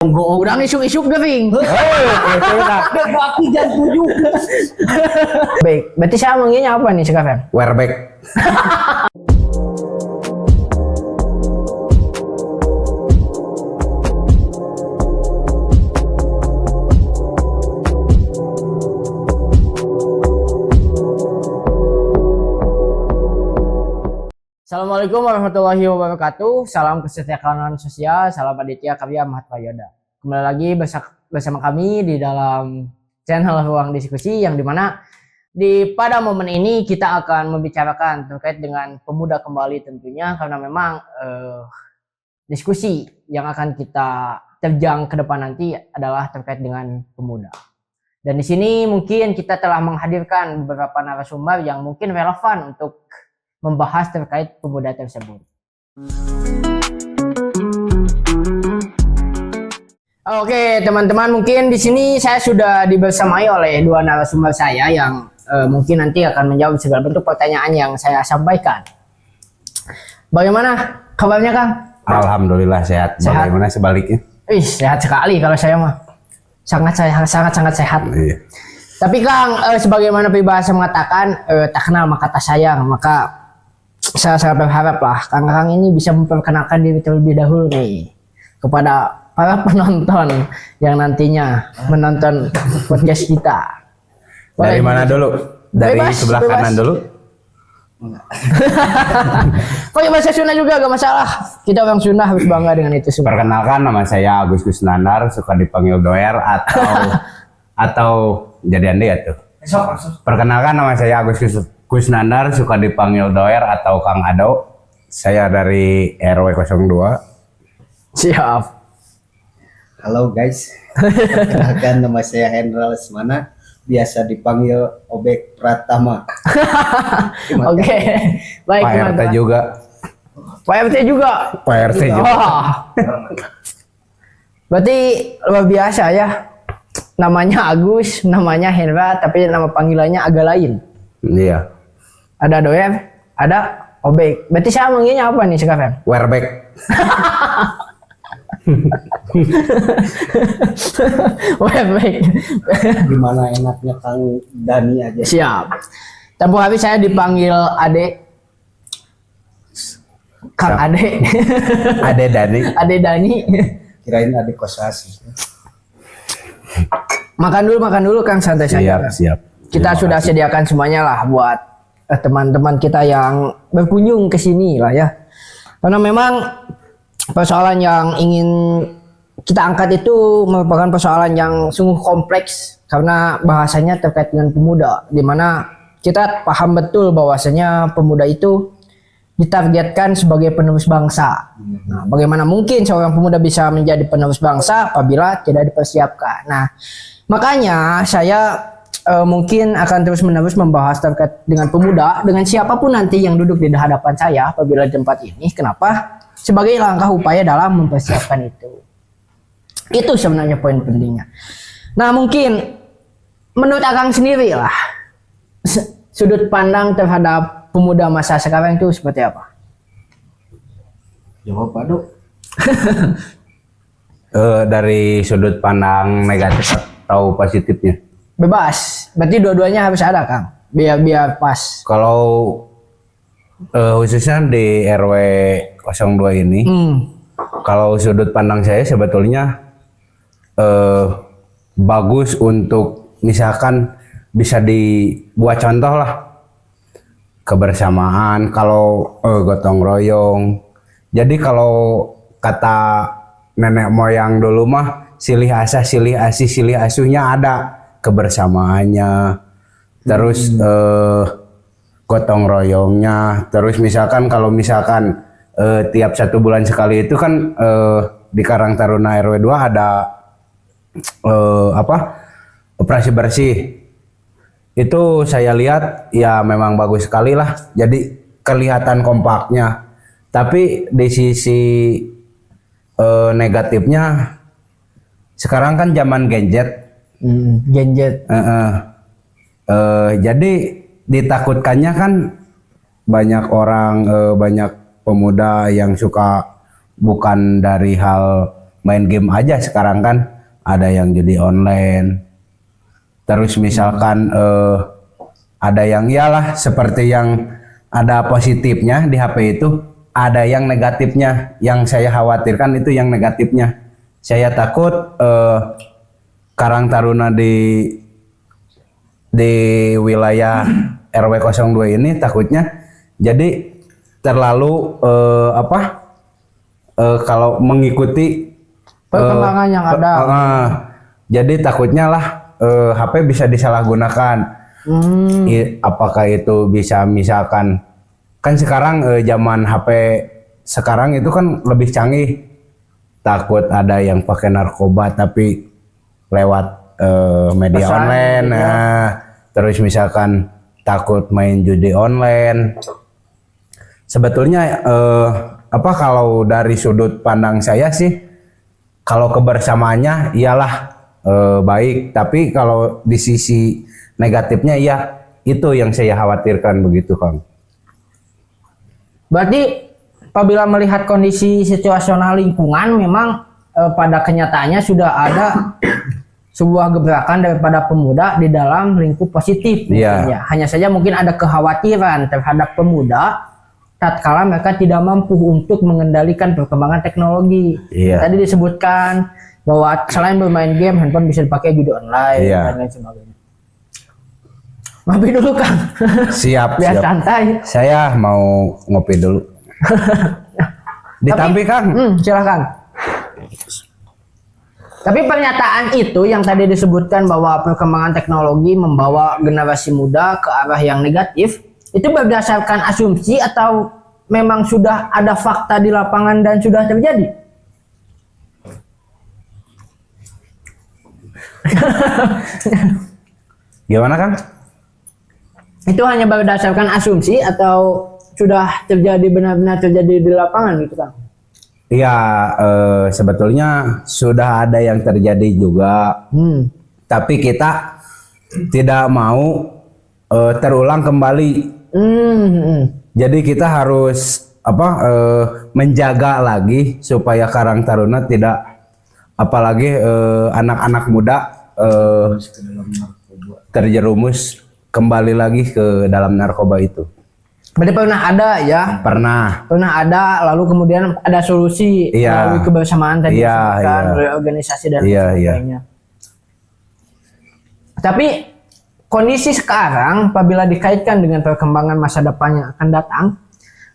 Udah isuk-isuk gering. Aku jam 7. Baik, berarti saya manggilnya apa nih sekarang? Wearback. Assalamualaikum warahmatullahi wabarakatuh. Salam kesejahteraan sosial, salam Aditya Karya Mahatma Yoda. Kembali lagi bersama kami di dalam channel Ruang Diskusi, yang dimana pada momen ini kita akan membicarakan terkait dengan pemuda kembali tentunya, karena memang diskusi yang akan kita terjang ke depan nanti adalah terkait dengan pemuda. Dan di sini mungkin kita telah menghadirkan beberapa narasumber yang mungkin relevan untuk membahas terkait pemuda tersebut. Oke, teman-teman, mungkin di sini saya sudah dibersamai oleh dua narasumber saya yang mungkin nanti akan menjawab segala bentuk pertanyaan yang saya sampaikan. Bagaimana kabarnya, Kang? Alhamdulillah sehat. Bagaimana sebaliknya? Sehat sekali kalau saya mah. Sangat sehat. Iya. Tapi Kang, sebagaimana peribahasa mengatakan, tak kenal maka tak sayang, maka saya sangat berharap lah Kang ini bisa memperkenalkan diri terlebih dahulu nih kepada para penonton yang nantinya menonton podcast kita. Dari mana dulu? Dari sebelah kanan dulu? Pakai bahasa Sunda juga gak masalah. Kita orang Sunda harus bangga dengan itu semua. Perkenalkan, nama saya Agus Kusnandar, suka dipanggil Doer atau jadi Andi ya tuh. Perkenalkan, nama saya Agus Kusnandar, suka dipanggil Doer atau Kang Ado. Saya dari RW 02. Siap. Halo guys. Perkenalkan, nama saya Hendra Lesmana, biasa dipanggil Obek Pratama. Oke. Baik, Pak RT juga. Pak RT juga. Pak RT juga. Wah. Berarti luar biasa ya. Namanya Agus, namanya Hendra, tapi nama panggilannya agak lain. Iya. Ada Doer, ada Obek. Berarti saya manggilnya apa nih sekarang? Wearback. Wearback. Gimana enaknya Kang Dani aja. Siap. Tempoh hari saya dipanggil Ade. Kang Ade. Ade Dani. Ade Dani. Kirain adik kosasi. Makan dulu Kang, santai saja. Siap. Kita sudah sediakan semuanya lah buat teman-teman kita yang berkunjung ke sini lah ya. Karena memang persoalan yang ingin kita angkat itu merupakan persoalan yang sungguh kompleks, karena bahasanya terkait dengan pemuda, di mana kita paham betul bahwasanya pemuda itu ditargetkan sebagai penerus bangsa. Nah, bagaimana mungkin seorang pemuda bisa menjadi penerus bangsa apabila tidak dipersiapkan? Nah, makanya saya mungkin akan terus-menerus membahas terkait dengan pemuda, dengan siapapun nanti yang duduk di hadapan saya apabila di tempat ini. Kenapa? Sebagai langkah upaya dalam mempersiapkan itu. Itu sebenarnya poin pentingnya. Nah, mungkin menurut Akang sendiri lah, sudut pandang terhadap pemuda masa sekarang itu seperti apa? Jawab Pak Dok. Dari sudut pandang negatif atau positifnya? Bebas. Berarti dua-duanya harus ada, Kang. Biar pas. Kalau khususnya di RW 02 ini, kalau sudut pandang saya sebetulnya bagus untuk misalkan bisa dibuat contoh lah, kebersamaan, kalau gotong royong. Jadi kalau kata nenek moyang dulu mah silih asah, silih asih, silih asuhnya ada, kebersamaannya, terus gotong royongnya, terus misalkan kalau misalkan tiap 1 bulan sekali itu kan di Karang Taruna RW 2 ada operasi bersih. Itu saya lihat ya memang bagus sekali lah, jadi kelihatan kompaknya. Tapi di sisi negatifnya, sekarang kan zaman gadget. Gadget. Jadi ditakutkannya kan banyak orang, banyak pemuda yang suka bukan dari hal main game aja sekarang kan, ada yang judi online. Terus misalkan ada yang iyalah seperti yang ada positifnya di HP itu, ada yang negatifnya. Yang saya khawatirkan itu yang negatifnya. Saya takut Karang Taruna di wilayah RW 02 ini takutnya jadi terlalu kalau mengikuti perkembangan yang ada. Jadi takutnya lah HP bisa disalahgunakan. Apakah itu bisa misalkan kan sekarang zaman HP sekarang itu kan lebih canggih. Takut ada yang pakai narkoba tapi lewat media Pesan, online. ya. Nah, terus misalkan takut main judi online. Sebetulnya kalau dari sudut pandang saya sih, kalau kebersamaannya iyalah baik, tapi kalau di sisi negatifnya ya itu yang saya khawatirkan begitu, Kang. Berarti apabila melihat kondisi situasional lingkungan memang pada kenyataannya sudah ada sebuah gebrakan daripada pemuda di dalam lingkup positif. Iya. Ya. Hanya saja mungkin ada kekhawatiran terhadap pemuda tatkala mereka tidak mampu untuk mengendalikan perkembangan teknologi. Iya. Tadi disebutkan bahwa selain bermain game, handphone bisa dipakai judi online Iya. dan lain sebagainya. Ngopi dulu, Kang. Siap, Biar siap. santai. Saya mau ngopi dulu. Ditampi, Kang. Silakan. Tapi pernyataan itu yang tadi disebutkan bahwa perkembangan teknologi membawa generasi muda ke arah yang negatif, itu berdasarkan asumsi atau memang sudah ada fakta di lapangan dan sudah terjadi? Gimana, Kang? Itu hanya berdasarkan asumsi atau sudah terjadi benar-benar terjadi di lapangan gitu, Kang? Iya, sebetulnya sudah ada yang terjadi juga. Tapi kita tidak mau terulang kembali. Jadi kita harus menjaga lagi supaya Karang Taruna tidak, apalagi anak-anak muda terjerumus kembali lagi ke dalam narkoba itu. Berarti pernah ada ya? Pernah ada, lalu kemudian ada solusi melalui kebersamaan tadi disebutkan oleh organisasi dan sebagainya. Tapi kondisi sekarang apabila dikaitkan dengan perkembangan masa depan yang akan datang,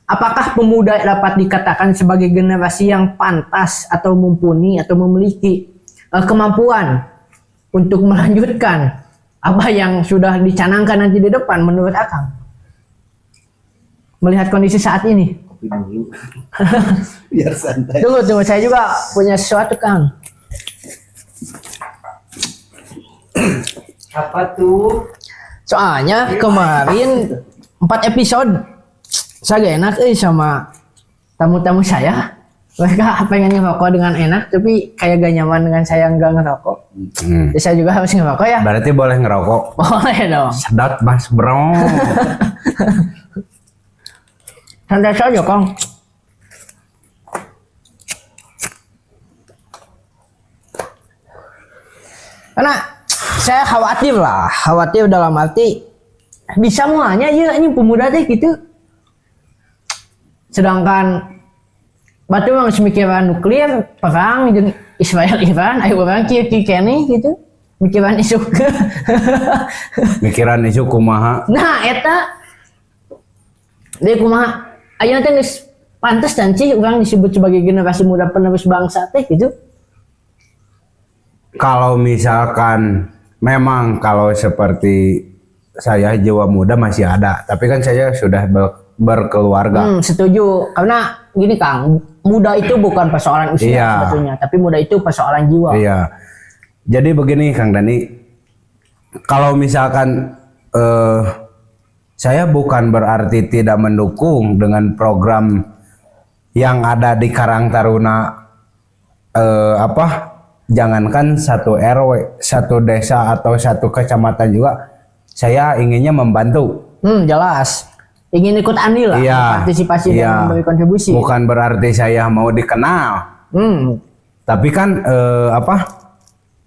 apakah pemuda dapat dikatakan sebagai generasi yang pantas atau mumpuni atau memiliki kemampuan untuk melanjutkan apa yang sudah dicanangkan nanti di depan menurut Akang? Melihat kondisi saat ini. Biar santai. Tunggu, saya juga punya sesuatu, Kang. Apa tuh? Soalnya kemarin 4 episode saya gak enak sama tamu-tamu saya. Mereka pengen ngerokok dengan enak, tapi kayak gak nyaman dengan saya nggak ngerokok. Jadi saya juga harus ngerokok ya. Berarti boleh ngerokok. Boleh dong. Sedot, Mas Bro. Santai saja, Kang. Karena saya khawatir dalam arti bisa muanya ya ini pemuda deh gitu. Sedangkan batu harus mikiran nuklir, perang jeung Israel Iran, ayo orang kieu kene gitu. Mikiran isu. Mikiran isu kumaha. Nah, eta dia kumaha ayeuna teh geus pantes dan sih orang disebut sebagai generasi muda penerus bangsa teh gitu. Kalau misalkan memang kalau seperti saya jiwa muda masih ada, tapi kan saya sudah berkeluarga. Setuju. Karena gini, Kang, muda itu bukan persoalan usia sebetulnya, tapi muda itu persoalan jiwa. Iya. Jadi begini, Kang Dani, kalau misalkan saya bukan berarti tidak mendukung dengan program yang ada di Karang Taruna, jangankan satu RW, satu desa atau satu kecamatan juga, saya inginnya membantu. Jelas. Ingin ikut andil lah, partisipasi dan memberi kontribusi. Bukan berarti saya mau dikenal. Tapi kan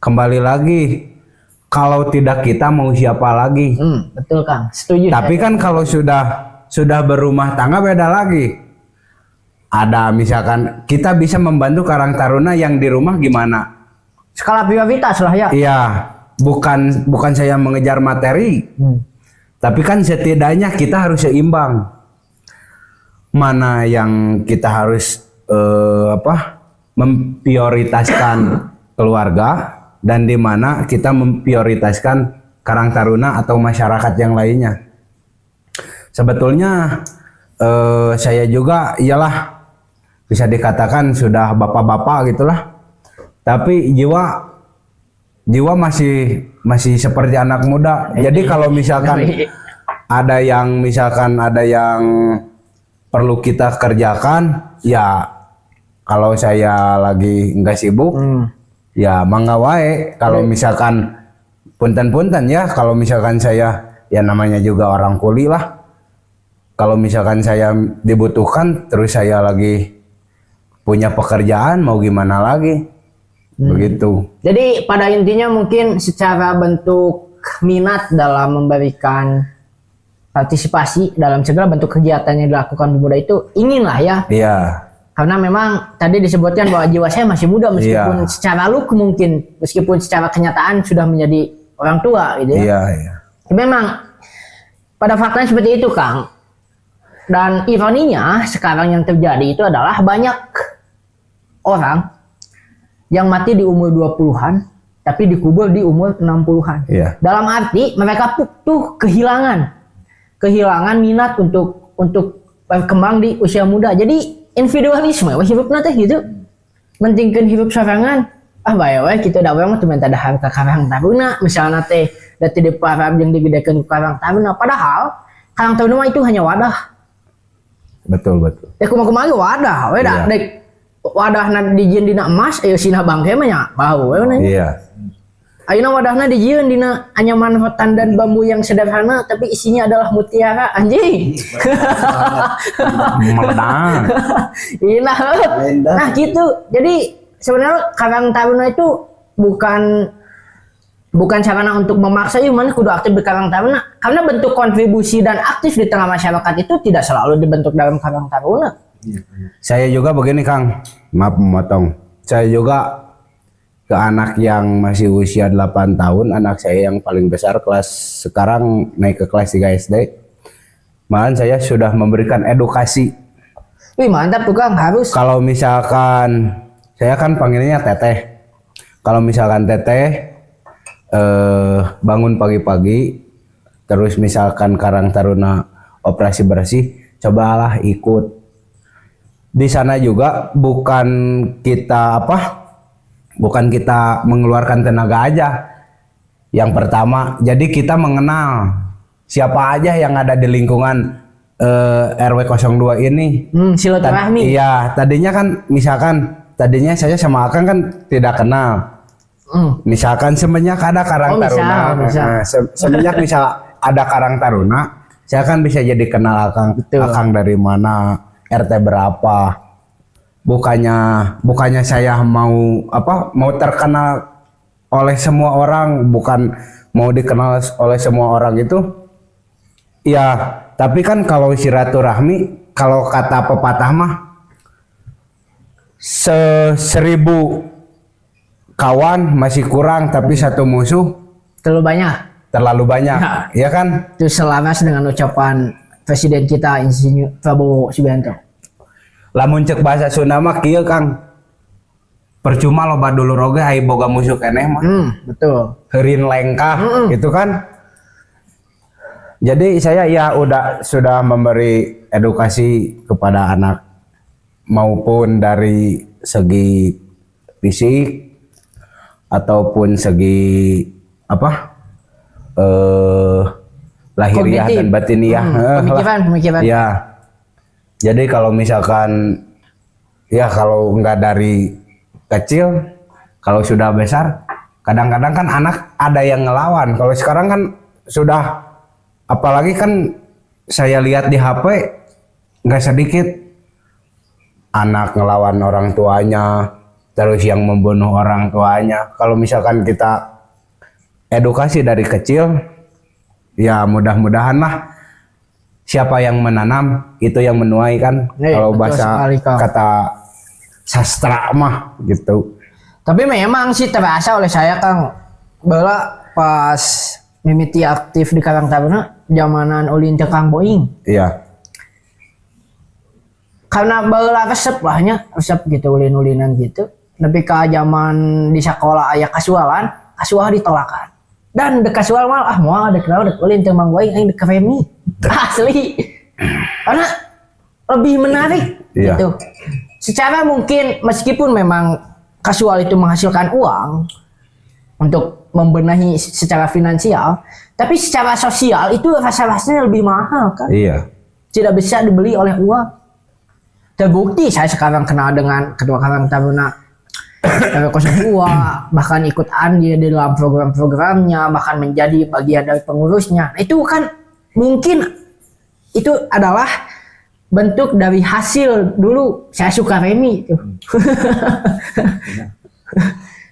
kembali lagi, kalau tidak kita mau siapa lagi? Betul Kang, setuju. Tapi kan kalau sudah berumah tangga beda lagi. Ada misalkan kita bisa membantu Karang Taruna yang di rumah gimana? Skala prioritas lah ya. Iya, bukan saya mengejar materi. Tapi kan setidaknya kita harus seimbang. Mana yang kita harus memprioritaskan keluarga dan di mana kita memprioritaskan Karang Taruna atau masyarakat yang lainnya. Sebetulnya saya juga iyalah bisa dikatakan sudah bapak-bapak gitulah. Tapi jiwa masih seperti anak muda. Jadi kalau misalkan ada yang perlu kita kerjakan, ya kalau saya lagi nggak sibuk, ya mangga wae. Kalau misalkan punten-punten ya, kalau misalkan saya ya namanya juga orang kuli lah. Kalau misalkan saya dibutuhkan, terus saya lagi punya pekerjaan, mau gimana lagi, begitu. Jadi pada intinya mungkin secara bentuk minat dalam memberikan partisipasi dalam segala bentuk kegiatan yang dilakukan pemuda itu ingin lah ya. Iya. Karena memang tadi disebutkan bahwa jiwa saya masih muda meskipun secara look mungkin, meskipun secara kenyataan sudah menjadi orang tua gitu ya. Iya, iya. Memang pada faktanya seperti itu Kang. Dan ironinya sekarang yang terjadi itu adalah banyak orang yang mati di umur 20-an tapi dikubur di umur 60-an. Iya. Dalam arti mereka tuh kehilangan minat untuk berkembang di usia muda. Jadi individualisme hidup nanti gitu. Mentingkan hidup sorangan. Bae kita da urang mah teu minta dahar ka Karang Taruna misalna teh da teu diparab jeung digedekeun ku Karang Taruna, padahal Karang Taruna itu hanya wadah. Betul. Ya kumaha wadah we da dek wadahna dijieun dina emas aya sina bangke mah nya bau we nanya. Iya. Ayeuna wadahna dijieun dina anyaman tandan bambu yang sederhana tapi isinya adalah mutiara anjing. Meledak. Nah gitu. Jadi sebenarnya Karang Taruna itu bukan sarana untuk memaksa mana kudu aktif di Karang Taruna, karena bentuk kontribusi dan aktif di tengah masyarakat itu tidak selalu dibentuk dalam Karang Taruna. Saya juga begini Kang, maaf memotong. Saya juga ke anak yang masih usia 8 tahun, anak saya yang paling besar sekarang naik ke kelas 3 SD. Malahan saya sudah memberikan edukasi. Wih mantap tuh Kang, harus. Kalau misalkan saya kan panggilnya Teteh. Kalau misalkan Teteh bangun pagi-pagi, terus misalkan Karang Taruna operasi bersih, cobalah ikut. Di sana juga bukan kita mengeluarkan tenaga aja. Yang pertama, jadi kita mengenal siapa aja yang ada di lingkungan RW 02 ini. Silaturahmi. Iya, tadinya kan misalkan saya sama Akang kan tidak kenal. Misalkan semenjak ada Karang Taruna, semenjak misal ada Karang Taruna, saya kan bisa jadi kenal Akang dari mana, RT berapa. Bukannya saya mau terkenal oleh semua orang, bukan mau dikenal oleh semua orang itu. Ya, tapi kan kalau silaturahmi, kalau kata pepatah mah 1000 kawan masih kurang, tapi 1 musuh terlalu banyak, ya kan? Itu selaras dengan ucapan Presiden kita Insinyur Prabowo Subianto. Lamun cek bahasa Sunda mah kieu Kang, percuma loba dulur oge aya boga musuh keneh mah. Betul. Heurin lengkah gitu kan. Jadi saya sudah memberi edukasi kepada anak maupun dari segi fisik ataupun segi lahiriah dan batiniah. Pemikiran. Ya. Jadi kalau misalkan kalau nggak dari kecil, kalau sudah besar, kadang-kadang kan anak ada yang ngelawan. Kalau sekarang kan sudah, apalagi kan saya lihat di HP nggak sedikit anak ngelawan orang tuanya, terus yang membunuh orang tuanya. Kalau misalkan kita edukasi dari kecil, ya mudah-mudahan lah siapa yang menanam itu yang menuai kan. Kalau betul bahasa sekali, Kang. kata sastra mah gitu. Tapi memang sih terasa oleh saya Kang, bala pas mimiti aktif di Karang Taruna zamanan ulin teh Kang Boing. Iya. Karena bala resep lahnya, resep gitu ulin-ulinan gitu. Tapi ke zaman di sekolah aya kasualan, kasual ditolakan. Dan dek kasual malah moal dek naon dek ulin teh Mang Boing aing dek Femi. Asli. Karena lebih menarik Iya. gitu. Secara mungkin meskipun memang kasual itu menghasilkan uang untuk membenahi secara finansial, tapi secara sosial itu rasa-rasanya lebih mahal kan. Iya. Tidak bisa dibeli oleh uang. Terbukti saya sekarang kenal dengan Ketua Karang Taruna RW02, bahkan ikut andil di dalam program-programnya, bahkan menjadi bagian dari pengurusnya. Nah, itu kan mungkin itu adalah bentuk dari hasil dulu saya suka Remi itu.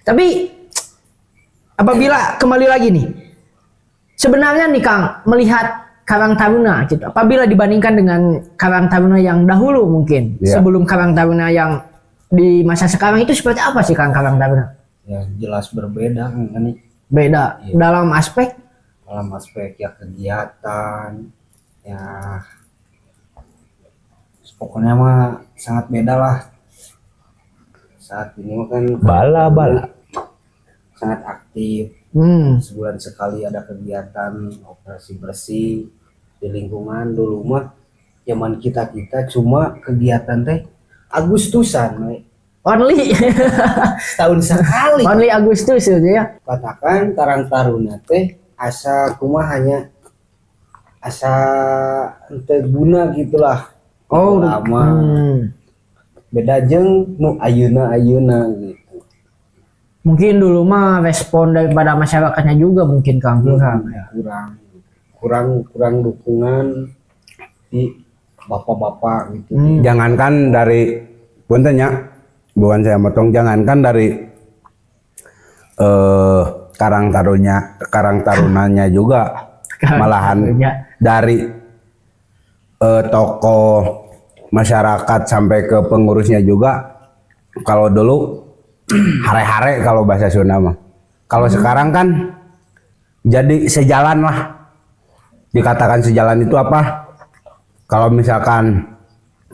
Tapi apabila kembali lagi nih, sebenarnya nih Kang melihat Karang Taruna gitu, apabila dibandingkan dengan Karang Taruna yang dahulu mungkin sebelum Karang Taruna yang di masa sekarang itu seperti apa sih Kang Karang Taruna? Ya jelas berbeda kan nih. Beda dalam aspek Ya kegiatan ya pokoknya mah sangat beda lah. Saat ini mah kan Bala. sangat aktif. Sebulan sekali ada kegiatan operasi bersih di lingkungan. Dulu mah zaman kita cuma kegiatan teh Agustusan we. only Setahun sekali. only Agustus gitu ya. Katakan Karang Taruna teh asa kumahanya asa ente guna gitulah. Oh, lama. Beda jeung nu ayeuna gitu. Mungkin dulu mah respon daripada masyarakatnya juga mungkin Kang kurang dukungan di bapak-bapak gitu. Jangankan dari puntennya, bukan saya motong, jangankan dari Karang Tarunanya juga, malahan dari tokoh masyarakat sampai ke pengurusnya juga. Kalau dulu hare-hare kalau bahasa Sunda mah. Kalau sekarang kan jadi sejalan lah. Dikatakan sejalan itu apa? Kalau misalkan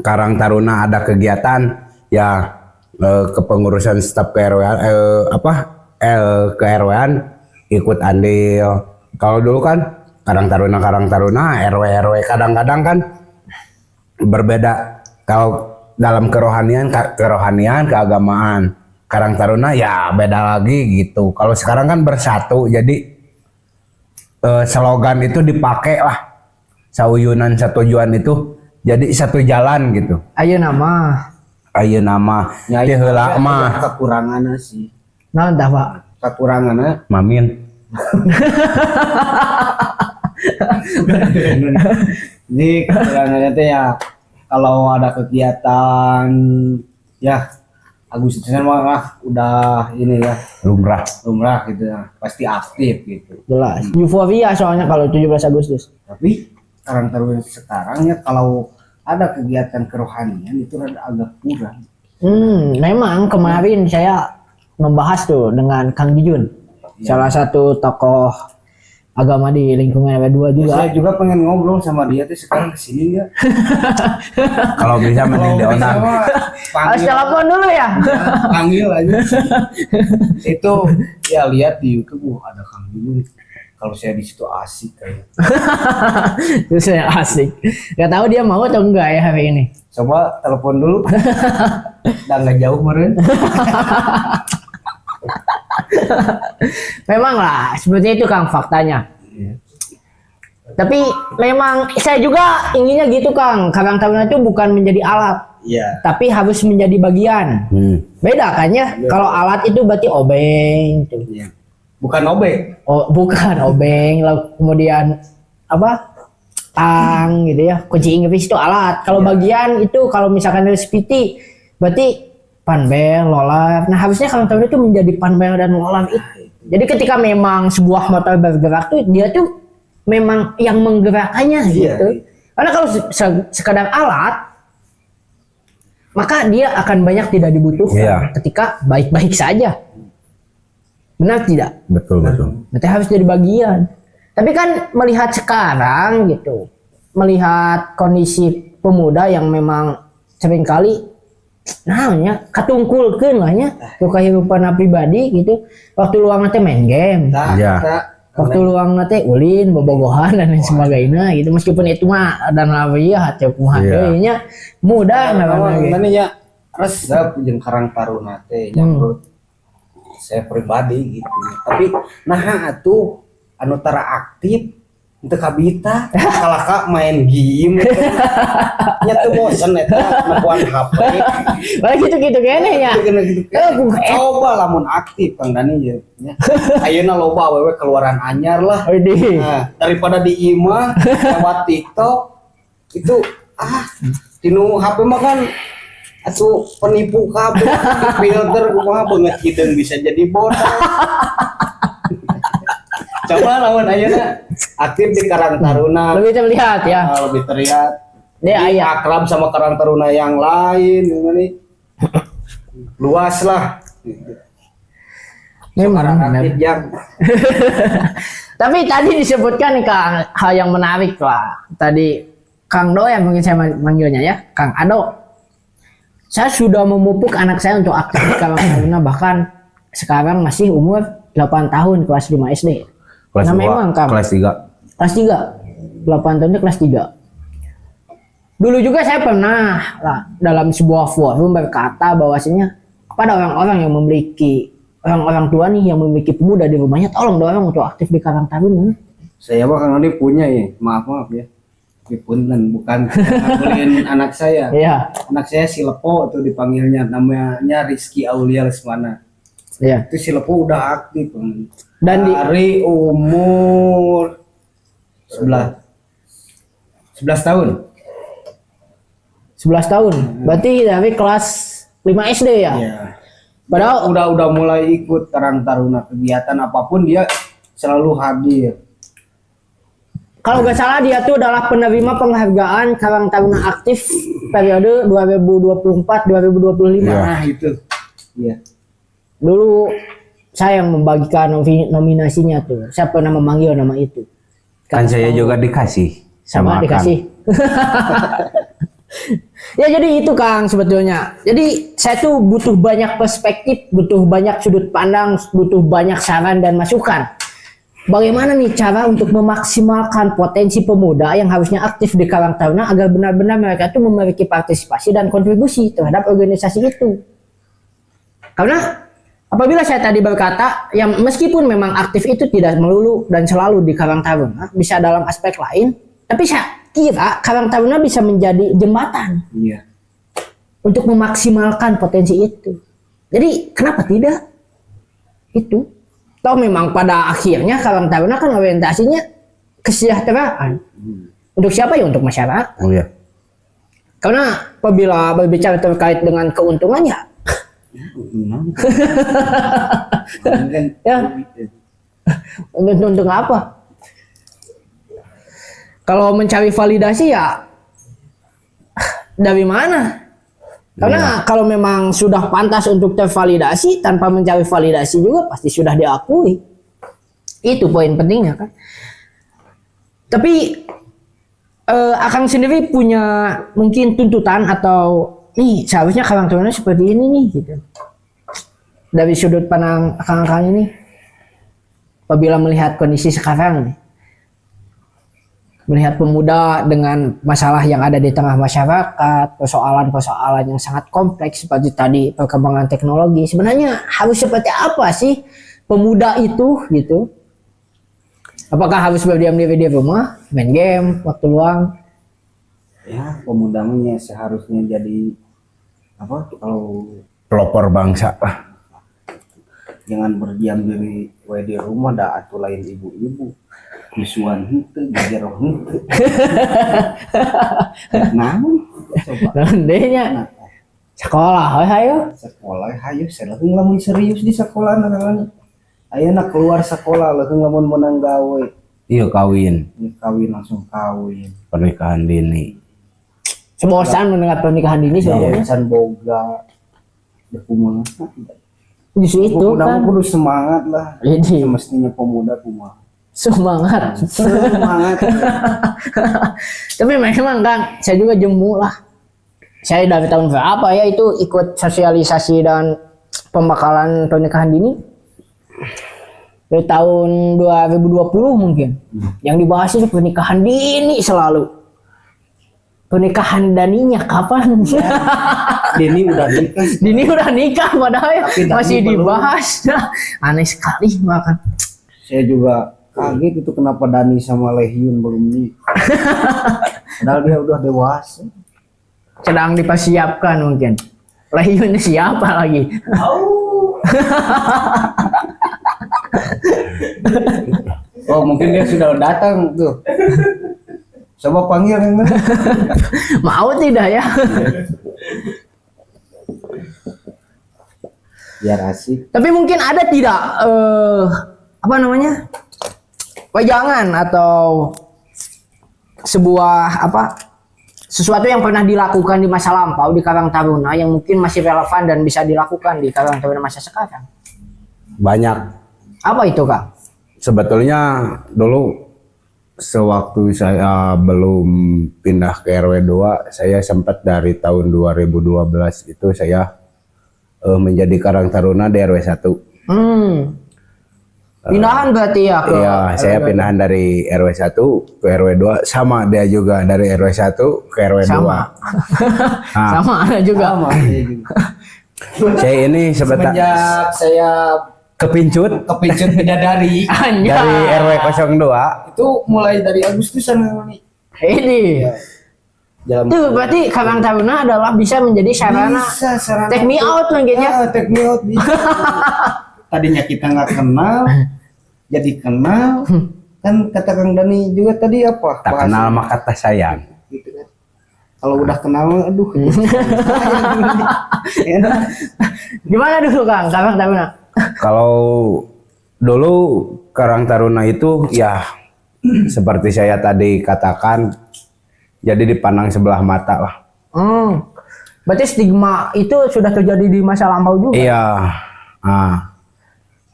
Karang Taruna ada kegiatan ya kepengurusan staf ke RW-an ikut andil. Kalau dulu kan Karang Taruna RW kadang-kadang kan berbeda. Kalau dalam kerohanian keagamaan, Karang Taruna ya beda lagi gitu. Kalau sekarang kan bersatu, jadi slogan itu dipakai lah, sauyunan satujuan itu jadi satu jalan gitu. Ayo nama Ya, teh heula mah kekurangannya sih. naon tah Pak? Kekurangannya mamin. jadi kekurangannya teh ya kalau ada kegiatan ya Agustusan mah udah ini ya Lumrah. gitu ya, pasti aktif gitu. Jelas. Euforia soalnya kalau 17 Agustus. Tapi Karang Taruna sekarang ya kalau ada kegiatan kerohanian itu agak kurang. Memang kemarin saya membahas tuh dengan Kang Jujun, salah satu tokoh agama di lingkungan RW2 juga. Saya juga pengen ngobrol sama dia tuh sekarang kesini ya. Kalau bisa mending di otak. Harus telepon dulu ya. Panggil aja. Itu ya lihat di YouTube ada Kang Jujun. Kalau saya di situ asik kayak. Itu saya asik. Gak tahu dia mau atau enggak ya hari ini. Coba telepon dulu. Udah nggak jauh kemarin. Memang lah, seperti itu Kang faktanya. Tapi memang saya juga inginnya gitu Kang. Karang Taruna itu bukan menjadi alat, tapi harus menjadi bagian. Beda kan ya? Kalau alat itu berarti obeng. Bukan obeng. Oh, bukan obeng. Lalu kemudian apa? Tang gitu ya. Kunci Inggris itu alat. Kalau bagian itu kalau misalkan dari SPT berarti Panbel, Lolab. Nah harusnya Karang Taruna itu menjadi Panbel dan Lolab itu. Jadi ketika memang sebuah motor bergerak tuh dia tuh memang yang menggerakkannya gitu. Karena kalau sekadar alat, maka dia akan banyak tidak dibutuhkan ketika baik-baik saja. Benar tidak? Betul. Berarti harus jadi bagian. Tapi kan melihat sekarang gitu, melihat kondisi pemuda yang memang seringkali namanya katungkulkeun lah nya ke kehidupan pribadi gitu. Waktu luang nanti main game. Waktu luang nanti ulin, bobogohan dan lain sebagainya gitu. Meskipun itu mah dan lawiyah atau kumaha deui nya mudah namanya nya resep jeung Karang Taruna teh menurut saya pribadi gitu. Tapi nah atuh anu tara aktif untuk kabita kalaka main game nya tuh bosen eta nepuan HP. Wah gitu-gitu kene ya. Coba lamun aktif Kang Dani ya. Ayeuna loba awewe keluaran anyar lah. Nah, daripada di imah lewat TikTok itu tinu HP mah kan atuh penipu kabeh filter kumaha beungeut kideung bisa jadi bodoh. Coba lawan ayeuna aktif di Karang Taruna. Lebih terlihat ya. Lebih terlihat. Dia akrab sama Karang Taruna yang lain ini. Luas lah. Memang aktif yang. Tapi tadi disebutkan Kang hal yang menarik lah. Tadi Kang Do yang mungkin saya manggilnya ya, Kang Ado. Saya sudah memupuk anak saya untuk aktif di Karang Taruna, bahkan sekarang masih umur 8 tahun kelas 5 SD. Kelas nah 2, memang Kang, kelas 3. Kelas 3. 8 tahunnya kelas 3. Dulu juga saya pernah lah, dalam sebuah forum berkata bahwasanya pada orang-orang yang memiliki orang-orang tua nih yang memiliki pemuda di rumahnya, tolong dorong untuk aktif di Karang Taruna. Saya mah Kang Doni punya ya, maaf ya. Punten bukan ngabulin anak saya. Iya. Anak saya si Lepo tuh dipanggilnya, namanya Rizky Aulia Lesmana. Iya. Itu si Lepo udah aktif. Dan dari umur 11 tahun. 11 tahun. Berarti dari kelas 5 SD ya? Iya. Padahal udah mulai ikut Karang Taruna, kegiatan apapun dia selalu hadir. Kalau nggak salah dia tuh adalah penerima penghargaan Karang Taruna aktif periode 2024-2025. Nah itu. Iya. Dulu saya yang membagikan nominasinya tuh. Saya pernah memanggil nama itu. Kan saya juga dikasih sama dikasih. Ya jadi itu Kang sebetulnya. Jadi saya tuh butuh banyak perspektif, butuh banyak sudut pandang, butuh banyak saran dan masukan. Bagaimana nih cara untuk memaksimalkan potensi pemuda yang harusnya aktif di Karang Taruna agar benar-benar mereka tuh memiliki partisipasi dan kontribusi terhadap organisasi itu. Karena apabila saya tadi berkata yang meskipun memang aktif itu tidak melulu dan selalu di Karang Taruna, bisa dalam aspek lain, tapi saya kira Karang Taruna bisa menjadi jembatan untuk memaksimalkan potensi itu. Jadi kenapa tidak? Itu. Toh memang pada akhirnya Karang Taruna kan orientasinya kesejahteraan. Untuk siapa ya? Untuk masyarakat. Oh iya. Karena apabila berbicara terkait dengan keuntungannya, ya, untuk apa? Kalau mencari validasi ya dari mana? Karena kalau memang sudah pantas untuk tervalidasi, tanpa mencari validasi juga pasti sudah diakui. Itu poin pentingnya kan. Tapi Akang sendiri punya mungkin tuntutan atau nih seharusnya Karang Taruna seperti ini nih gitu. Dari sudut pandang Akang ini, apabila melihat kondisi sekarang nih, melihat pemuda dengan masalah yang ada di tengah masyarakat, persoalan-persoalan yang sangat kompleks seperti tadi perkembangan teknologi, sebenarnya harus seperti apa sih pemuda itu gitu? Apakah harus berdiam diri di rumah, main game, waktu luang? Ya, pemudanya seharusnya jadi apa? Kalau Pelopor bangsa lah. Jangan berdiam diri di rumah, dah atuh lain ibu-ibu. Misuan henteu, gajeroh henteu. Namun coba. Nandenya. Sekolah, ayo. Sekolah hayu saya lamun serius di sekolah nangan. Ayeuna keluar sekolah lamun menang gawe. Iya kawin, Kawin langsung kawin. pernikahan dini. Sebosan mendengar pernikahan dini sebenarnya. Can boga. Ya kumaha. Justru itu Kudu kan. kudu semangat lah. Jadi Semestinya pemuda kumaha. semangat. Semangat. Tapi memang kan saya juga jemu lah. Saya dari tahun berapa ya itu ikut sosialisasi dan pembekalan pernikahan dini. Dari tahun 2020 mungkin. Yang dibahas itu pernikahan dini selalu. Pernikahan daninya kapan? Dini udah nikah. Dini udah nikah padahal Tapi Dani masih belum. dibahas. Aneh sekali bahkan. Saya juga kaget itu kenapa Dani sama Lehyun belum nikah. Padahal dia udah dewasa. Sedang dipersiapkan mungkin. Lehyun siapa lagi? Oh mungkin dia sudah datang tuh. Coba panggil yang mana? Mau tidak ya? Biar asik. Tapi mungkin ada tidak apa namanya? Wejangan atau sebuah apa? Sesuatu yang pernah dilakukan di masa lampau di Karang Taruna yang mungkin masih relevan dan bisa dilakukan di Karang Taruna masa sekarang. Banyak. Apa itu, Kak? Sebetulnya dulu sewaktu saya belum pindah ke RW 2, saya sempat dari tahun 2012 itu saya menjadi Karang Taruna di RW 1. Pindahan berarti ya ke Iya, saya pindahan dari RW 1 ke RW 2, sama dia juga dari RW 1 ke RW 2. sama. Nah. Sama ada juga. Sama saya juga. Saya ini sebentar Semenjak saya kepincut kepincut bidadari Anjay. dari RW 02. itu mulai dari Agustusan ini. Ini. Jalan Itu berarti Karang Taruna adalah bisa menjadi sarana bisa sarana take me out mungkin ya. Take me out bisa. Tadinya kita nggak kenal, jadi kenal. Kan kata Kang Dani juga tadi apa? Tak kenal maka tak sayang. Gitu kan. Kalau udah kenal, aduh. Enak. Gimana dulu Kang Karang Taruna? Kalau dulu Karang Taruna itu ya seperti saya tadi katakan, jadi dipandang sebelah mata lah. Berarti stigma itu sudah terjadi di masa lampau juga. Iya. Nah,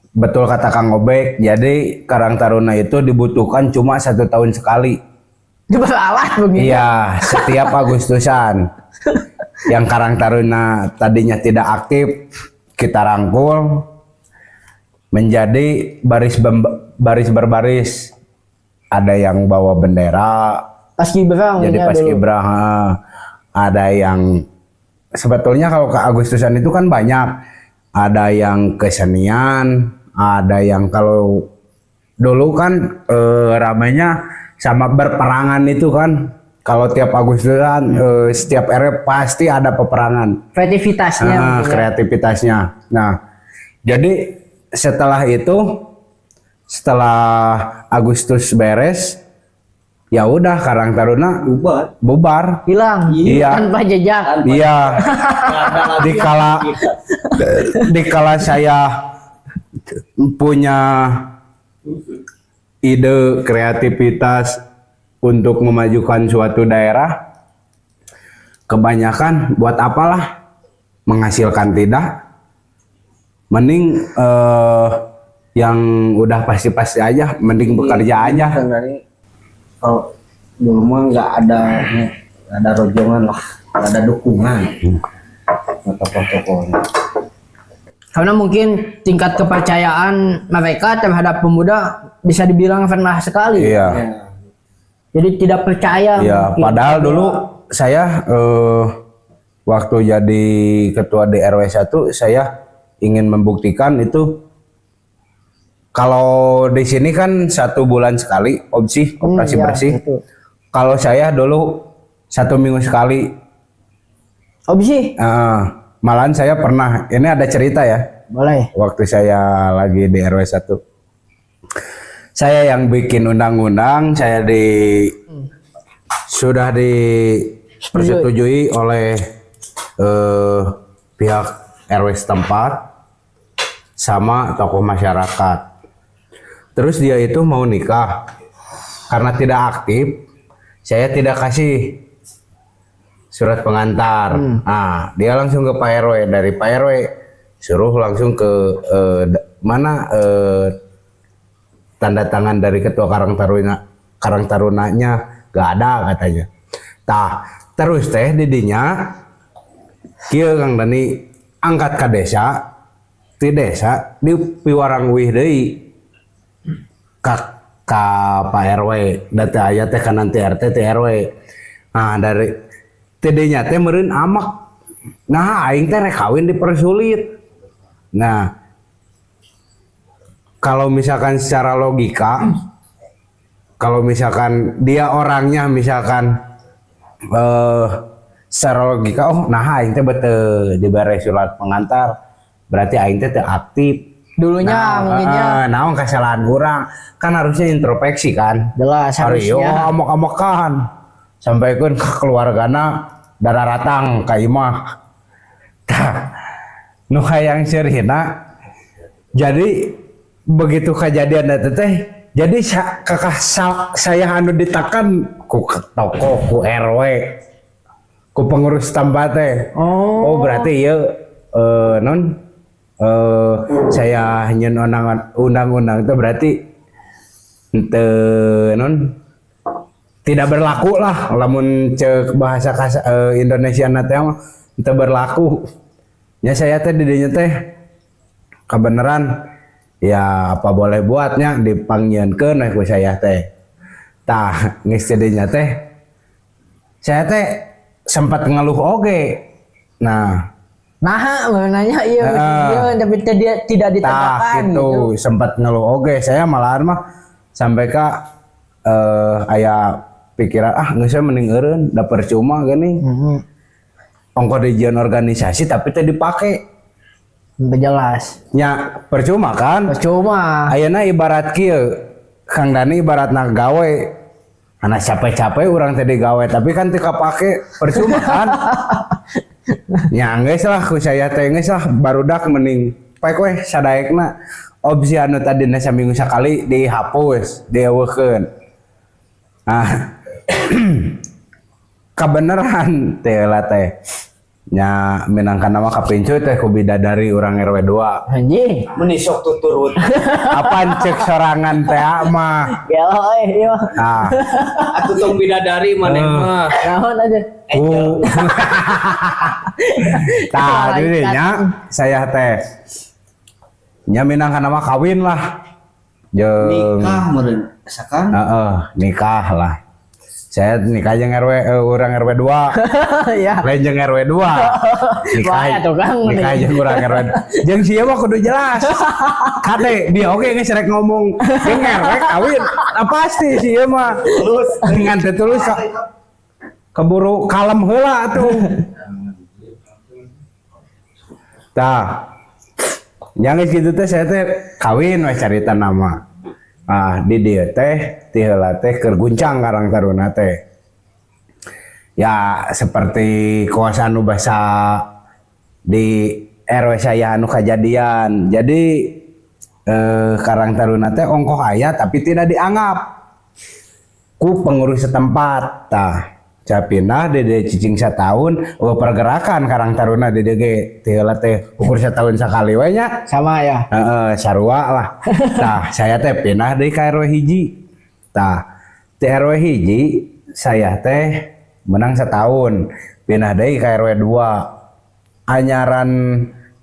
betul kata Kang Obek. Jadi Karang Taruna itu dibutuhkan cuma 1 tahun sekali. Beralat begitu. Iya, setiap Agustusan. Yang Karang Taruna tadinya tidak aktif, kita rangkul menjadi baris berbaris. Ada yang bawa bendera, Paskibraka jadi mungkin paskibra. Ada yang sebetulnya kalau ke Agustusan itu kan banyak. Ada yang kesenian, ada yang kalau dulu kan ramainya sama berperangan itu kan. Kalau tiap Agustusan setiap RW pasti ada peperangan. kreativitasnya. mungkin ya. Kreativitasnya. Nah, jadi setelah itu, setelah Agustus beres, ya udah Karang Taruna bubar. Hilang. Iya. Tanpa jejak. Iya. Dikala saya punya ide kreativitas untuk memajukan suatu daerah, kebanyakan buat apalah, menghasilkan tidak, mending yang udah pasti-pasti aja, mending bekerja aja. Kang Dani, kalau dulu mah nggak ada rojongan lah, nggak ada dukungan. Tokoh-tokohnya. Karena mungkin tingkat kepercayaan mereka terhadap pemuda bisa dibilang rendah sekali. Iya. Ya. Jadi tidak percaya. Ya, mungkin. padahal dulu saya waktu jadi ketua di RW 1, saya ingin membuktikan itu kalau di sini kan 1 bulan sekali opsi operasi iya, bersih. betul. Kalau saya dulu 1 minggu sekali. Opsi? Malahan saya pernah, ini ada cerita ya. Boleh. Waktu saya lagi di RW 1. Saya yang bikin undang-undang, saya sudah dipersetujui oleh pihak RW setempat sama tokoh masyarakat. Terus dia itu mau nikah, karena tidak aktif, saya tidak kasih surat pengantar. Nah, dia langsung ke Pak RW, dari Pak RW suruh langsung ke tanda tangan dari ketua Karang Tarunanya gak ada katanya. Tah, terus teh didinya kieu Kang Dani angkat ke desa, di desa di piwarangwih deui ka Pak RW, data aya teh ka nanti RT teh RW. Nah, dari TD-nya teh meureun amak. Nah, aing teh rek kawin dipersulit. Nah, kalau misalkan secara logika, kalau misalkan dia orangnya misalkan secara logika, oh nah aing teh bete dibere surat pengantar, berarti aing teh teu aktif. Dulunya mungkinnya. Naon kesalahan urang, kan harusnya introspeksi kan. Jelas Ario harusnya. amok-amokan. Sampaikan ke keluargana darah ratang ka imah. Tah, nu hayang sirhina. Jadi begitu kejadian eta teh, jadi kakak saya anu ditekan ku tokoh, ku RW, ku pengurus tempat teh. Oh berarti ieu non saya nyen undang-undang itu berarti non tidak berlaku lah, lamun cek bahasa Indonesia teh teu berlaku. Ya saya teh didinya teh kebenaran ya apa boleh buatnya dipanggieunkeun ku saya teh. Tah geus didinya teh saya teh sempat ngeluh oge. Nah, nanya iya tapi tidak ditegakkan gitu. Sempat ngeluh oge, saya malahan mah sampai ke aya pikiran geus mending eureun da percuma gini. Ongko dijian organisasi tapi teh dipake. Jelas. Nya percuma kan? Percuma. Ayeuna ibarat kieu, Kang Dani ibaratna gawe. Anak capek-capek urang teh digawe tapi kan teu kapake percuma kan? Ya geus lah ku saya teh geus lah barudak mending paek we sadaekna opsi anu tadina saminggu sakali dihapus, dieuweukeun. Kebeneran teh lah teh. Nya minangkan nama kapincu teh ku bidadari urang RW 2. Anjing. Menisok tuturut. Apaan cek sorangan teh mah. Gelo ieu mah. Nah, Atuh tong bidadari maneh mah. Naon aja. tah jadi nya saya teh nya minangkan nama kawin lah. Jeung Nikah meureun sakan? Nikah lah. Saya nikah jeung urang RW 2. Ya. Lain jeung RW 2. Wah, tuh Kang. Nikah jeung urang RW. Jeung sieu mah kudu jelas. Kade dia oge geus rek ngomong jeung RW kawin. Pasti sieu mah tulus dengan tulus keburu kalem heula atuh. Tah. Yang gitu teh saya teh kawin we carita nama. Di dieu teh ti heula teh keur guncang Karang Taruna teh. Ya seperti kuasa anu basa di RW saya anu kejadian. Jadi Karang Taruna teh ongkoh aya tapi tidak dianggap ku pengurus setempat. Tah ca pindah di cicing satahun pergerakan Karang Taruna di DG ti heula teh ukur satahun sakali we nya. Sama ya. Sarua lah. Tah saya teh pindah deui ka RW hiji. Tah di RW hiji saya teh menang setahun, pindah deui ka RW 2. Anyaran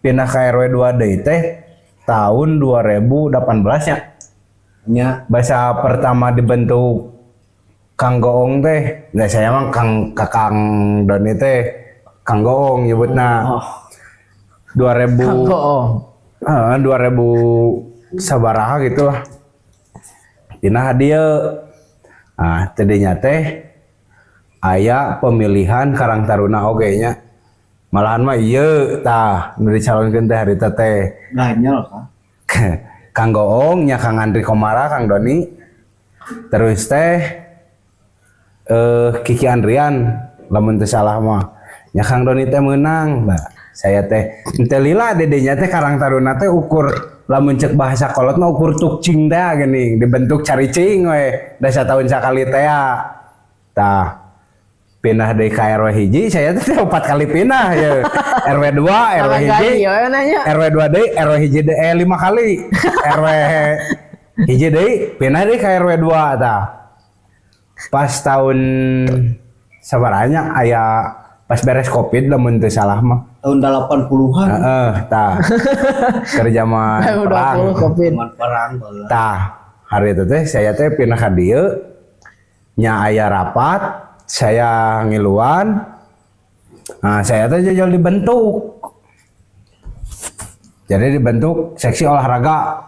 pindah ka RW 2 deui teh tahun 2018 nya. Nya basa pertama dibentuk Kang Goong teh, nah saya mah Kakang Doni teh Kang Goong nyebutna. 2000 Kang Goong. 2000 sabaraha gitu lah. Dina dieu. Tadinya teh aya pemilihan Karang Taruna oge nya. Malahan mah ieu tah nu dicalonkeun teh harita teh. Ganyol kan. Kang Goong nya Kang Andri Komara, Kang Doni. Terus teh Kiki Andrian lamun teu salah mah nya Kang Doni teh menang saya teh teu lila dedenya teh Karang Taruna teh ukur lamun cek bahasa kolot mah ukur tukcing teh geuning dibentuk caricing we da satahun sakali teh tah pindah dari RW hiji saya teh 4 kali pindah ya RW 2 RW hiji RW 2 deui RW hiji deui 5 kali RW hiji deui pindah deui ka RW 2 tah pas tahun sabaranya aya pas beres Covid lamun teu salah mah tahun 80-an tah kerja mah perang zaman perang tah hari itu teh saya teh pindah ka dieu nya aya rapat saya ngiluan nah saya teh jajal dibentuk jadi dibentuk seksi olahraga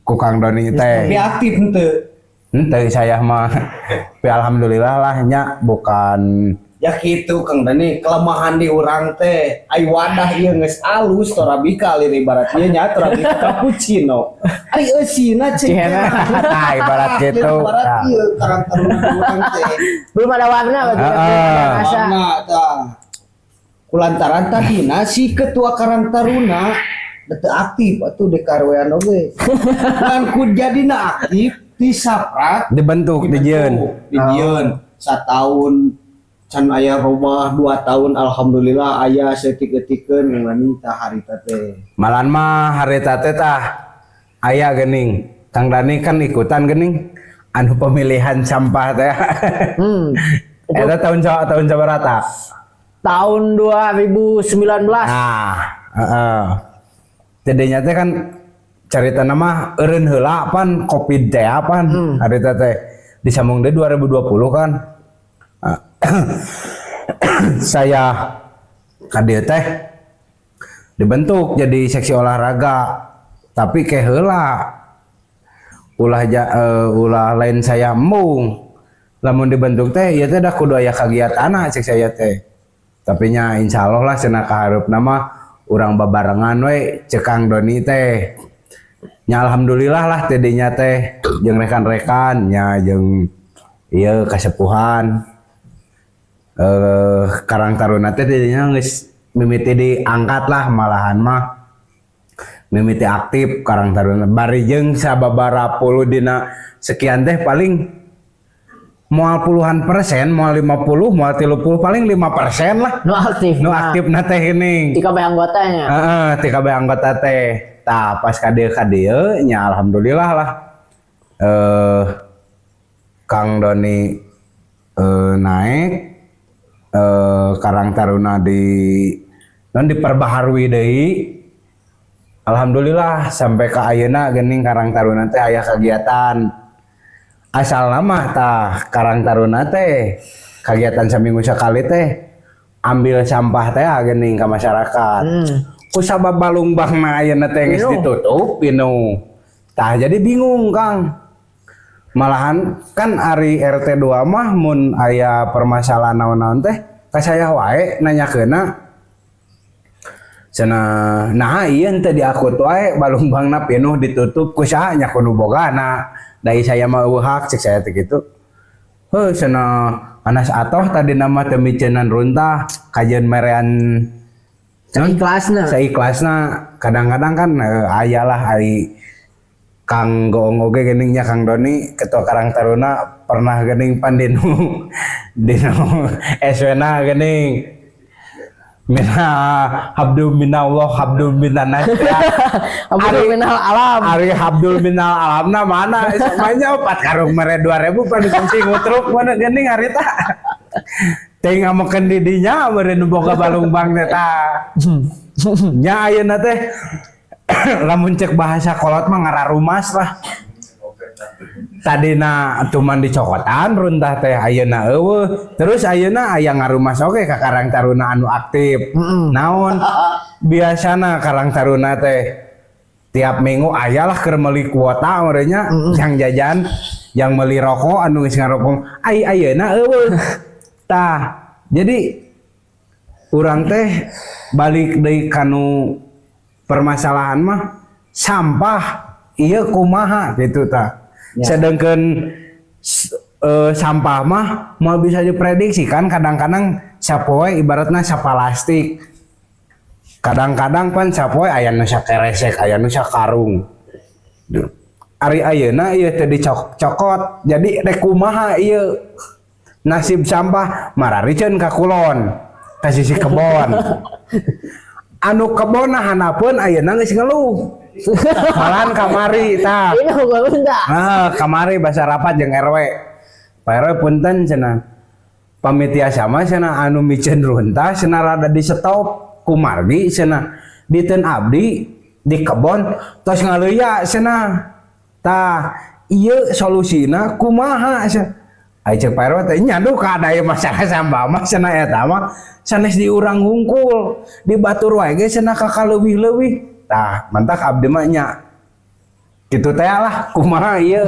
ku Kang Doni teh tapi aktif henteu saya mah tapi alhamdulillah lah nya bukan ya gitu Kang Dani kelemahan di urang teh ai wadah ieu geus alus torabika lir ibarat ieu nya torabika cappuccino ai eusina ceuk tah ibarat gitu ibarat ieu Karang Taruna urang teh Belum ada warna berarti. Rasa. warna tah kulantaran tadina si ketua Karang Taruna teu aktif atuh di karwean oge dan ku jadina aktif di saprak dibentuk di jeun di dieun satahun can aya robah 2 tahun alhamdulillah aya setik-etikeun ngani tah harita teh malan mah harita teh tah aya geuning Kang Dani kan ikutan geuning anu pemilihan sampah teh eta tahun sabaraha Tahun 2019. nah jadinya teh kan carita nama eureun heula pan Covid teh pan harita teh disambung deui 2020 kan saya kadieu teh dibentuk jadi seksi olahraga tapi ke heula ulah lain saya embung lamun dibentuk teh ieu teh da kudu aya kagiatan cek saya teh tapi nya insyaallah lah cenah kaharepna mah urang babarengan we cek Kang Doni teh nya alhamdulillah lah teh dinya teh jeung rekan-rekan nya jeung ieu kasepuhan Karang Taruna teh dinya geus mimiti diangkat lah malahan mah mimiti aktif Karang Taruna bari jeung sababaraha puluh dina sekian teh paling moal puluhan persen moal 50 moal 30 paling 5% lah Nu aktif. nu aktif na teh geuning Di kabeh anggotanya. heeh ti kabeh anggota teh tah pas ka dieu nya alhamdulillah lah Kang Doni naik Karang Taruna diperbaharui deui alhamdulillah sampai ke ayeuna geuning Karang Taruna teh aya kagiatan asal mah tah Karang Taruna teh kagiatan saminggu sakali teh ambil sampah teh geuning ka masyarakat ku sabab balungbangna ayeuna teh geus ditutup pinu tah jadi bingung Kang malahan kan ari RT 2 mah mun aya permasalahan naon-naon teh ka saya wae nanyakeunna cenah nah ieu teh diakut wae balungbangna pinuh ditutup ku saha nya kudu bogana da saya mah eueuh hak cek saya teh kitu heuh cenah anas atoh tadi nama teu miceunnan runtah kajeun merean saikhlasna kadang-kadang kan ayalah ari Kang Goong oge geuningnya Kang Doni ketua Karang Taruna pernah geuning pan dinu SW-na geuning mina habdul minallah habdul minan nas Abdul minal alam. Ari habdul minal alamna mana semuanya 4 karung mere 2000 pan kunci ngutruk mana geuning ari tah teh ngamokeun di dinya meureun boga balungbang teh tah nya ayeuna teh lamun cek bahasa kolot mah ngararumas lah tadina cuman dicokotan runtah teh ayeuna eueuh terus ayeuna aya ngarumas oge ka Karang Taruna anu aktif naon biasana Karang Taruna teh tiap minggu ayalah keur meuli kuota merenya yang jajan yang meuli rokok anu geus ngarokok ayeuna eueuh tah jadi urang teh balik deui kanu permasalahan mah sampah iya kumaha gitu ta sedangkan sampah mah mau bisa diprediksi kan, kadang-kadang sapoe ibaratnya sapalastik, kadang-kadang pan sapoe aya nu sakeresek aya nu sakarung. Ari ayeuna ieu teu dicokot, jadi rek kumaha ieu nasib sampah mararikeun ka kulon ka sisi kebon. Anu kebon hanapeun ayeuna geus ngeluh. Malahan kamari tah. Ini bagus enggak? Kamari basa rapat jeung RW. Pak RW punten cenah. Pamit tiasa mah cenah anu micen runtah cenah rada di stop kumargi cenah. Diteun abdi di kebon tos ngaleuya cenah. Tah ieu solusina kumaha cenah. Ai cek Pak RW teh nyandu ka ada masalah sampah mah cenah eta mah sanes diurang hungkul, dibatur wae ge cenah ka kaleuwih-leuwih. Tah mantak abdi mah nya kitu teh lah kumaha ieu.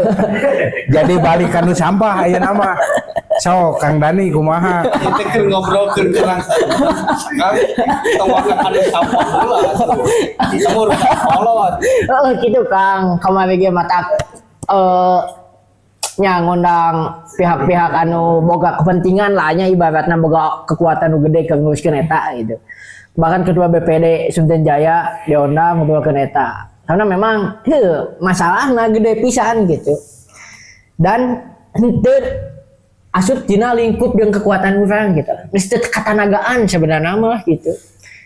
Jadi balik ka nu sampah ayeuna mah. So Kang Dani kumaha? Kita keur ngobrolkeun kurang sekali tong anu sampah heula. Kita urus kolot. Gitu Kang, kamari ge matak nya ngundang pihak-pihak anu boga kepentingan lah nya ibaratna boga kekuatan nu gede keur nguruskeun eta gitu. Bahkan ketua BPD Sunten Jaya diundang ngobrolkeun eta. Karena memang masalahna gede pisan gitu. Dan henteu asup dina lingkup jeung kekuatan urang gitu. Geus teu katanagaan sebenarnya mah gitu.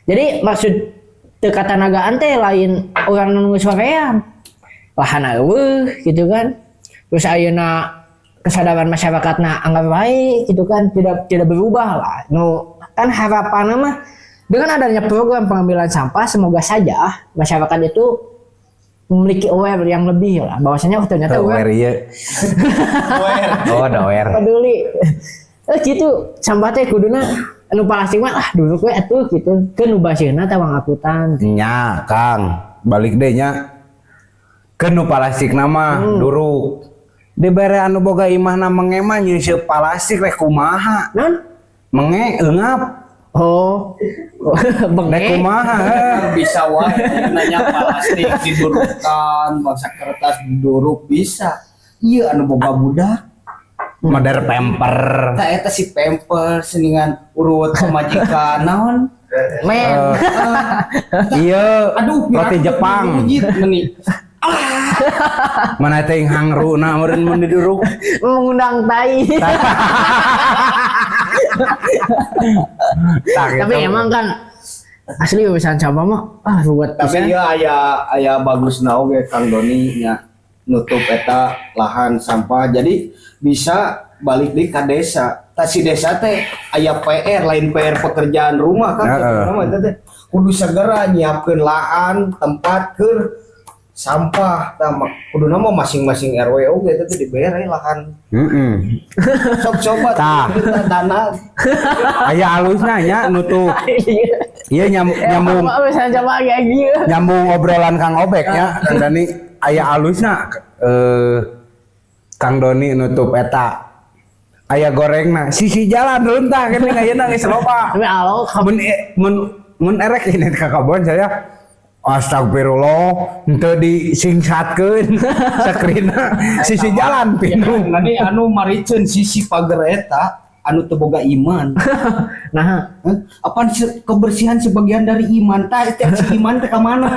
Jadi maksud teu katanagaan teh lain urang nu sorean. Lahan eueuh gitu kan. Terus ayeuna kesadaran masyarakatna anggap baik gitu kan, tidak berubah lah. Nu kan harapanna mah dengan adanya program pengambilan sampah semoga saja masyarakat itu memiliki aware yang lebih lah, bahwasanya ternyata aware ieu. Aware. Peduli. Gitu sampah teh kuduna anu plastik mah dulu we atuh gitu. Keun nu basieuna teh angkutan. Nya Kang, balik deui nya. Keun nu plastik nama duruk. Dibere anu boga imahna mengema nyeuseub plastik rek kumaha? Non? Menge eungap. Oh. Rek kumaha? Bisa wae nanya plastik didurukkan, bangsa kertas diduruk bisa. Ieu anu boga budak. Modern pamper. Tah eta si pamper seningan urut pamajikan naon? Men. Ieu Aduh, roti Jepang. Mana teh hangruna meureun mun diduruk. Mengundang tai. Tapi emang kan asli urusan sampah mah ruwet Tapi pisan. ieu aya bagusna oge Kang Doni nya nutup eta lahan sampah. Jadi bisa balik deui ka desa. Tah si desa teh aya PR lain PR pekerjaan rumah kan. Nama eta teh kudu segera nyiapkeun lahan tempat keur sampah. Tah kuduna mah masing-masing RW oge eta teh dibere lahan. Sok coba Tah. dana. Aya alusna nya nutup. Ieu nyambung Urusan sampah kayak gitu. nyambung obrolan Kang Obek nya. Kang Dani aya alusna Kang Doni nutup eta. Aya gorengna sisi jalan runtah geuning ayeuna geus loba. Tapi alo Mun erek ini ka kabon saya astagfirullah henteu disingsatkeun sakrina sisi jalan pinuh. Nanti anu mariceun sisi pager eta anu teu boga iman. nah, Apa kebersihan sebagian dari iman? Tah si iman teh ka mana?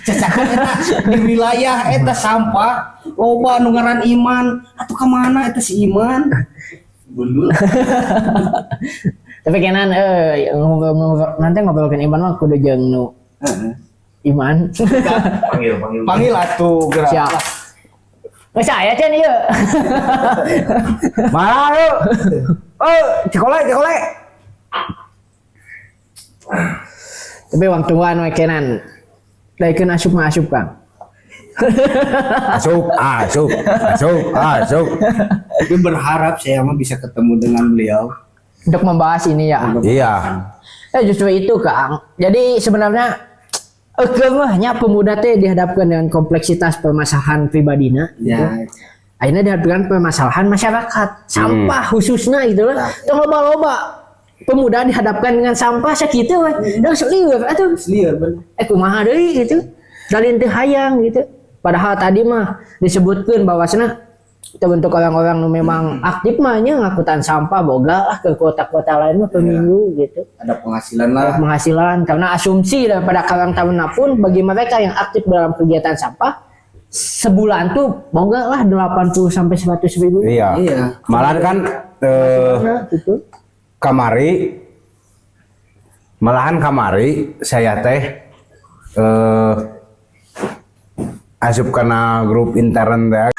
Cacakan eta di wilayah eta sampah loba anu ngaran iman atuh ka mana eta si iman? Gundul. tapi kenan nanti ngobrolkeun iman mah kudu jeung nu iman. Panggil atuh gerak. Siap. Geus aya can ieu. Malah lu. Cikole. Tapi waktuan we kenan. Daikeun asup mah asup Kang. Asup. Tapi berharap saya mah bisa ketemu dengan beliau. Untuk membahas ini ya. Iya. Justru itu Kang. Jadi sebenarnya kemahnya pemuda teh dihadapkan dengan kompleksitas permasalahan pribadina. Ya. Akhirnya dihadapkan permasalahan masyarakat. Sampah khususnya gitu lah. Tong loba-loba pemuda dihadapkan dengan sampah sakitu we. Dan selieur atuh. Liar bener. Kumaha deui gitu. Dalin teu hayang gitu. Padahal tadi mah disebutkeun bahwasana Kita untuk orang-orang nu memang aktif mahnya ngangkutan sampah boga lah ke kota-kota lain mah per minggu gitu. Ada penghasilan lah. Ada penghasilan karena asumsi daripada karang taruna pun bagi mereka yang aktif dalam kegiatan sampah sebulan tuh boga lah 80 sampai 100 ribu. Iya. Malahan kan Gitu. malahan kamari saya teh asup kana grup intern teh